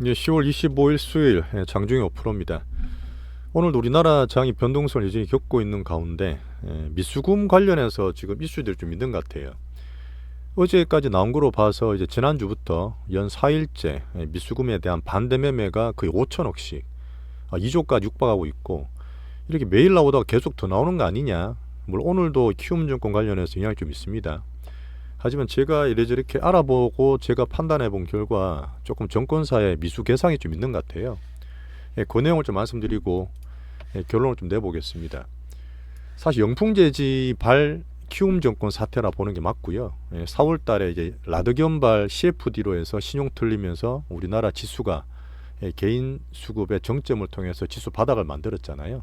예, 10월 25일 수요일 장중에 5%입니다. 오늘도 우리나라 장이 변동성을 여전히 겪고 있는 가운데 미수금 관련해서 지금 이슈들이 좀 있는 것 같아요. 어제까지 나온 거로 봐서 이제 지난주부터 연 4일째 미수금에 대한 반대 매매가 거의 5천억씩 2조까지 육박하고 있고, 이렇게 매일 나오다가 계속 더 나오는 거 아니냐. 물론 오늘도 키움증권 관련해서 영향이 좀 있습니다. 하지만 제가 이래저렇게 알아보고 제가 판단해 본 결과 조금 정권사의 미수 개상이 좀 있는 것 같아요. 그 내용을 좀 말씀드리고 결론을 좀 내보겠습니다. 사실 영풍재지 발 키움 정권 사태라 보는 게 맞고요. 4월 달에 이제 라드견발 CFD로 해서 신용 틀리면서 우리나라 지수가 개인 수급의 정점을 통해서 지수 바닥을 만들었잖아요.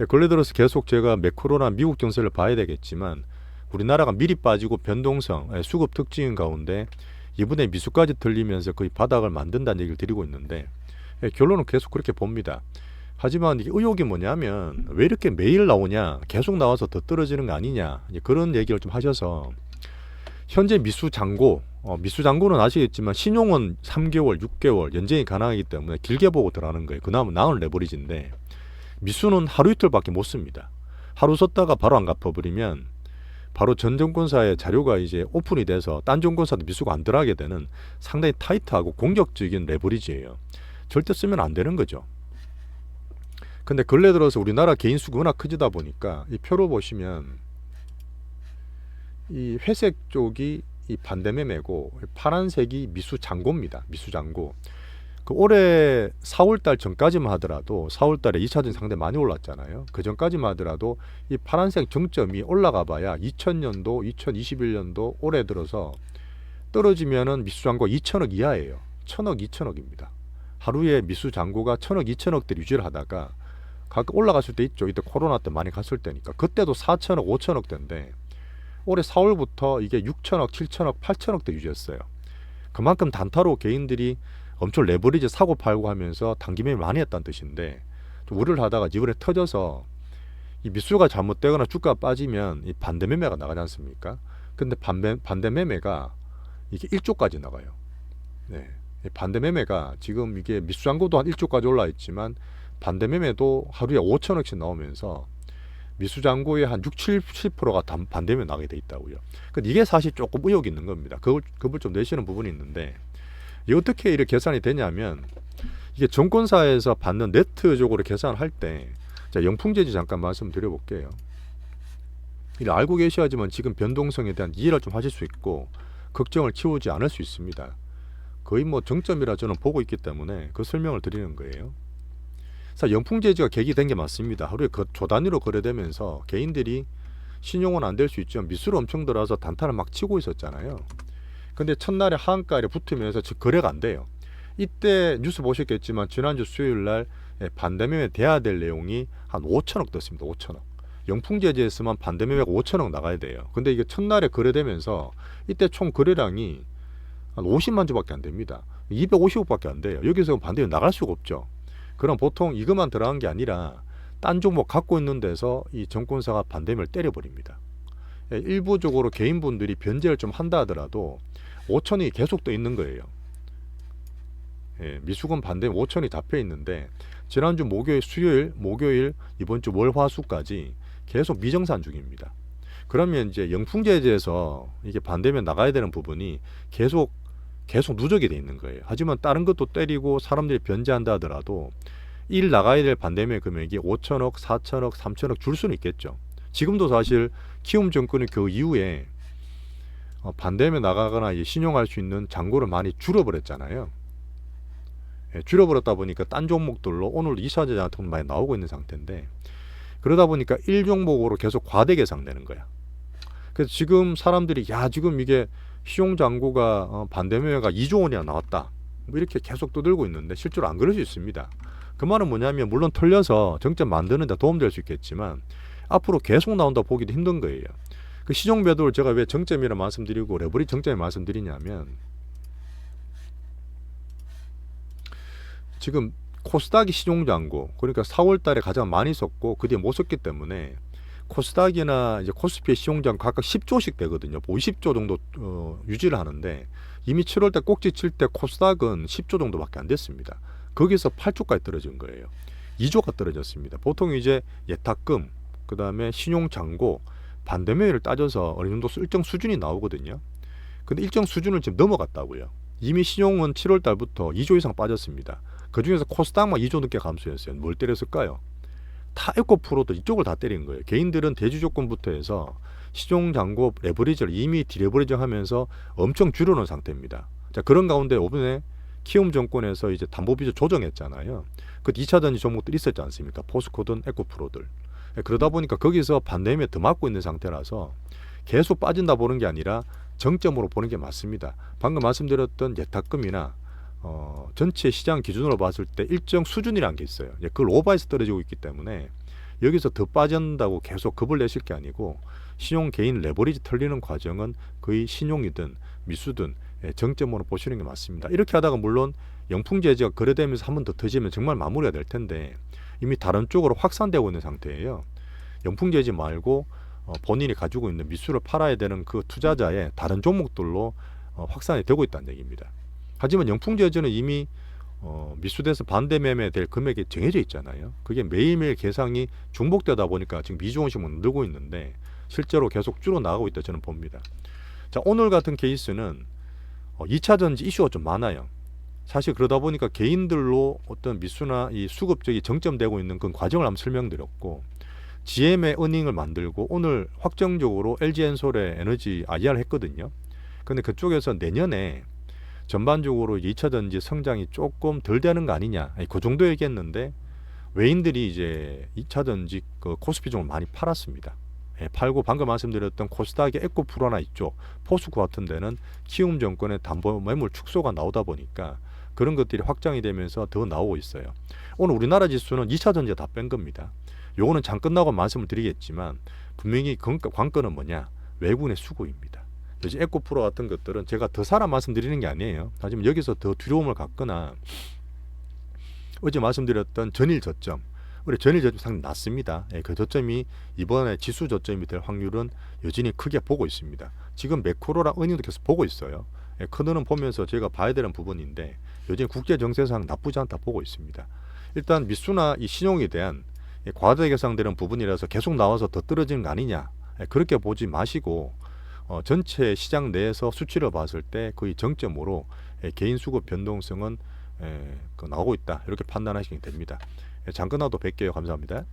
근래 들어서 계속 제가 매크로나 미국 정세를 봐야 되겠지만, 우리나라가 미리 빠지고 변동성, 수급 특징인 가운데 이번에 미수까지 들리면서 거의 바닥을 만든다는 얘기를 드리고 있는데, 결론은 계속 그렇게 봅니다. 하지만 이게 의혹이 뭐냐면, 왜 이렇게 매일 나오냐, 계속 나와서 더 떨어지는 거 아니냐, 그런 얘기를 좀 하셔서, 현재 미수 잔고는 아시겠지만 신용은 3개월, 6개월 연장이 가능하기 때문에 길게 보고 들어가는 거예요. 그나마 나은 레버리지인데, 미수는 하루 이틀밖에 못 씁니다. 하루 썼다가 바로 안 갚아버리면 바로 전 정권사의 자료가 이제 오픈이 돼서 딴 정권사도 미수가 안 들어가게 되는 상당히 타이트하고 공격적인 레버리지예요. 절대 쓰면 안 되는 거죠. 근데 근래 들어서 우리나라 개인 수가 워낙 크지다 보니까 이 표로 보시면 이 회색 쪽이 이 반대 매매고 파란색이 미수 잔고입니다. 미수 잔고. 그 올해 4월달 전까지만 하더라도 4월달에 2차전 상당히 많이 올랐잖아요. 그 전까지만 하더라도 이 파란색 정점이 올라가 봐야 2000년도, 2021년도 올해 들어서 떨어지면은 미수잔고 2천억 이하예요. 1000억, 2000억입니다. 하루에 미수잔고가 1000억, 2000억대를 유지를 하다가 가끔 올라갔을 때 있죠. 이때 코로나 때 많이 갔을 때니까. 그때도 4천억, 5천억대인데 올해 4월부터 이게 6천억, 7천억, 8천억대 유지했어요. 그만큼 단타로 개인들이 엄청 레버리지 사고 팔고 하면서 단기매매 많이 했다는 뜻인데, 좀 우려를 하다가 이번에 터져서 이 미수가 잘못되거나 주가가 빠지면 이 반대 매매가 나가지 않습니까? 근데 반대 매매가 이게 1조까지 나가요. 네. 반대 매매가 지금 이게 미수 잔고도 한 1조까지 올라 있지만 반대 매매도 하루에 5천억씩 나오면서 미수 잔고의 한 6, 70%가 반대 매매 나게 돼 있다고요. 근데 이게 사실 조금 의혹이 있는 겁니다. 그걸 좀 내시는 부분이 있는데, 이게 어떻게 이렇게 계산이 되냐면, 이게 정권사에서 받는 네트적으로 계산을 할 때, 자, 영풍재지 잠깐 말씀드려볼게요. 이걸 알고 계셔야지만 지금 변동성에 대한 이해를 좀 하실 수 있고 걱정을 키우지 않을 수 있습니다. 거의 뭐 정점이라 저는 보고 있기 때문에 그 설명을 드리는 거예요. 자, 영풍재지가 계기된 게 맞습니다. 하루에 조 단위로 거래되면서 개인들이 신용은 안 될 수 있지만 미수를 엄청 들어서 단타를 막 치고 있었잖아요. 근데 첫날에 하한가에 붙으면서 거래가 안 돼요. 이때 뉴스 보셨겠지만 지난주 수요일 날 반대매매 돼야 될 내용이 한 5천억 떴습니다. 5천억. 영풍재지에서만 반대매매가 5천억 나가야 돼요. 근데 이게 첫날에 거래되면서 이때 총 거래량이 한 50만 주밖에 안 됩니다. 250억밖에 안 돼요. 여기서 반대로 나갈 수가 없죠. 그럼 보통 이것만 들어간 게 아니라 딴 종목 갖고 있는 데서 이 정권사가 반대매를 때려버립니다. 일부적으로 개인분들이 변제를 좀 한다 하더라도 5천이 계속 떠 있는 거예요. 미수금 반대 5천이 잡혀 있는데 지난주 목요일, 이번 주 월화수까지 계속 미정산 중입니다. 그러면 이제 영풍재지에서 이게 반대면 나가야 되는 부분이 계속 누적이 돼 있는 거예요. 하지만 다른 것도 때리고 사람들이 변제한다 하더라도 일 나가야 될 반대면 금액이 5천억, 4천억, 3천억 줄 수는 있겠죠. 지금도 사실 키움 정권이 그 이후에 반대면 나가거나 신용할 수 있는 잔고를 많이 줄여버렸잖아요. 줄여버렸다 보니까 딴 종목들로 오늘 2차전지 같은 건 많이 나오고 있는 상태인데, 그러다 보니까 1종목으로 계속 과대 계상되는 거야. 그래서 지금 사람들이 지금 이게 시용잔고가 반대매매가 2조 원이나 나왔다, 뭐 이렇게 계속 떠들고 있는데 실제로 안 그럴 수 있습니다. 그 말은 뭐냐면, 물론 털려서 정점 만드는 데 도움될 수 있겠지만 앞으로 계속 나온다 보기도 힘든 거예요. 그 시종 매도를 제가 왜 정점이라 말씀드리고 레버리 정점에 말씀드리냐면, 지금 코스닥이 시종잔고, 그러니까 4월 달에 가장 많이 썼고 그 뒤에 못 썼기 때문에 코스닥이나 이제 코스피의 시용장 각각 10조씩 되거든요. 50조 정도 유지를 하는데 이미 7월 달 꼭지 칠 때 코스닥은 10조 정도밖에 안 됐습니다. 거기서 8조까지 떨어진 거예요. 2조가 떨어졌습니다. 보통 이제 예탁금, 그다음에 신용 잔고, 반대매매를 따져서 어느 정도 일정 수준이 나오거든요. 근데 일정 수준을 지금 넘어갔다고요. 이미 신용은 7월 달부터 2조 이상 빠졌습니다. 그중에서 코스닥만 2조 넘게 감소했어요. 뭘 때렸을까요? 타 에코프로도 이쪽을 다 때린 거예요. 개인들은 대주 조건부터 해서 시종 잔고 레버리지를 이미 디레버리징 하면서 엄청 줄여놓은 상태입니다. 자, 그런 가운데 이번에 키움 정권에서 이제 담보비율 조정했잖아요. 그 2차 전지 종목들 있었지 않습니까? 포스코든 에코프로들. 그러다 보니까 거기서 반대매매 더 맞고 있는 상태라서 계속 빠진다 보는 게 아니라 정점으로 보는 게 맞습니다. 방금 말씀드렸던 예탁금이나 전체 시장 기준으로 봤을 때 일정 수준이라는 게 있어요. 그걸 오버해서 떨어지고 있기 때문에 여기서 더 빠진다고 계속 겁을 내실 게 아니고 신용 개인 레버리지 털리는 과정은 거의 신용이든 미수든 정점으로 보시는 게 맞습니다. 이렇게 하다가 물론 영풍 제재가 거래되면서 한 번 더 터지면 정말 마무리가 될 텐데 이미 다른 쪽으로 확산되고 있는 상태예요. 영풍 제재 말고 본인이 가지고 있는 미수를 팔아야 되는 그 투자자의 다른 종목들로 확산이 되고 있다는 얘기입니다. 하지만 영풍 제재는 이미 미수돼서 반대 매매될 금액이 정해져 있잖아요. 그게 매일매일 계상이 중복되다 보니까 지금 미주원씩만 늘고 있는데 실제로 계속 줄어나가고 있다 저는 봅니다. 자, 오늘 같은 케이스는 2차 전지 이슈가 좀 많아요. 사실 그러다 보니까 개인들로 어떤 미수나 이 수급적이 정점되고 있는 그 과정을 한번 설명드렸고, GM의 어닝을 만들고 오늘 확정적으로 LG엔솔의 에너지 IR을 했거든요. 근데 그쪽에서 내년에 전반적으로 2차 전지 성장이 조금 덜 되는 거 아니냐, 그 정도 얘기했는데 외인들이 이제 2차 전지 그 코스피 종을 많이 팔았습니다. 팔고 방금 말씀드렸던 코스닥의 에코프로나 있죠. 포스코 같은 데는 키움 정권의 담보 매물 축소가 나오다 보니까 그런 것들이 확장이 되면서 더 나오고 있어요. 오늘 우리나라 지수는 2차 전지가 다 뺀 겁니다. 요거는 장 끝나고 말씀을 드리겠지만 분명히 관건은 뭐냐? 외국인의 수급입니다. 요즘 에코프로 같은 것들은 제가 더 살아 말씀드리는 게 아니에요. 하지만 여기서 더 두려움을 갖거나 어제 말씀드렸던 전일 저점, 우리 전일 저점 상당히 낮습니다. 그 저점이 이번에 지수 저점이 될 확률은 여전히 크게 보고 있습니다. 지금 매크로랑 은행도 계속 보고 있어요. 큰 눈은 보면서 제가 봐야 되는 부분인데 요즘 국제 정세상 나쁘지 않다 보고 있습니다. 일단 미수나 이 신용에 대한 과다하게 계상되는 부분이라서 계속 나와서 더 떨어지는 거 아니냐, 그렇게 보지 마시고 전체 시장 내에서 수치를 봤을 때 거의 정점으로 개인 수급 변동성은 나오고 있다, 이렇게 판단하시면 됩니다. 잠깐 나도 뵐게요. 감사합니다.